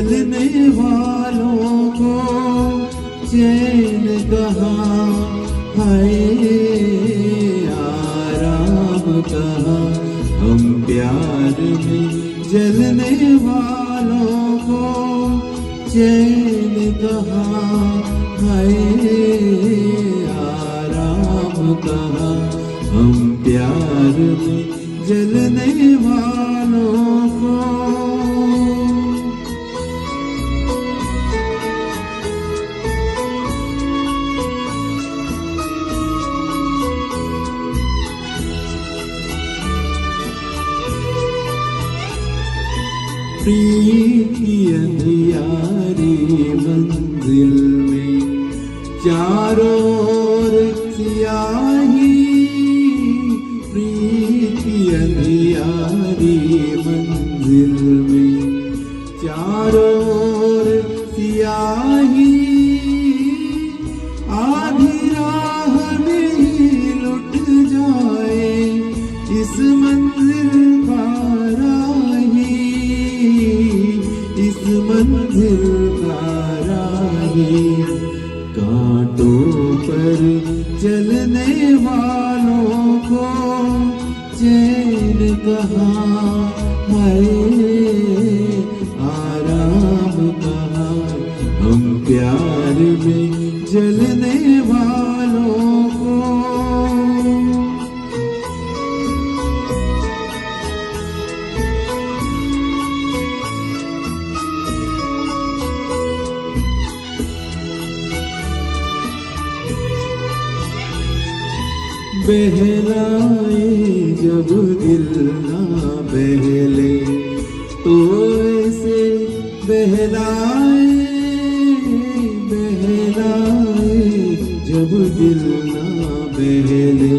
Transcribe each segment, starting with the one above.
जलने वालों को चैन कहाँ, हाय आराम कहाँ। हम प्यार में जलने वालों को चैन कहाँ, हाय आराम कहाँ। हम प्यार में जलने वालों को। प्रीत की अंधियारी मंजिल में चारों ओर सियाही। प्रीत की अंधियारी मंजिल में चारों ओर सियाही। आधी राह में ही लुट जाए इस मंजिल का राही, इस मंजिल का राही। कांटों पर चलने वालों को चैन कहाँ, हाय आराम कहाँ। हम प्यार में जलने वालों को। बहलाए जब दिल ना बहले तो ऐसे बहलाए। बहलाए जब दिल ना बहले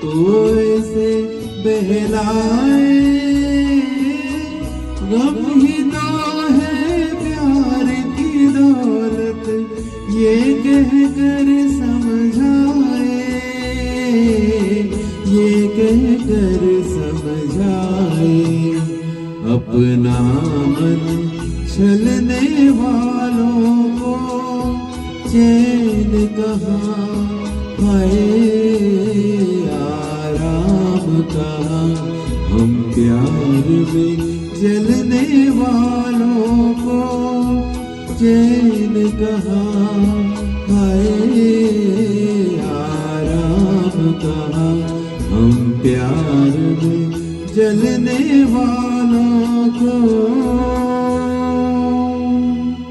तो ऐसे बहलाए। गम ही तो है प्यार की दौलत ये कह कर समझाए, ये कहकर समझाए। अपना मन छलने वालों को चैन कहाँ, हाय आराम कहाँ। हम प्यार में जलने वालों को चैन कहाँ, हाय आराम कहाँ। हम प्यार में जलने वालों को।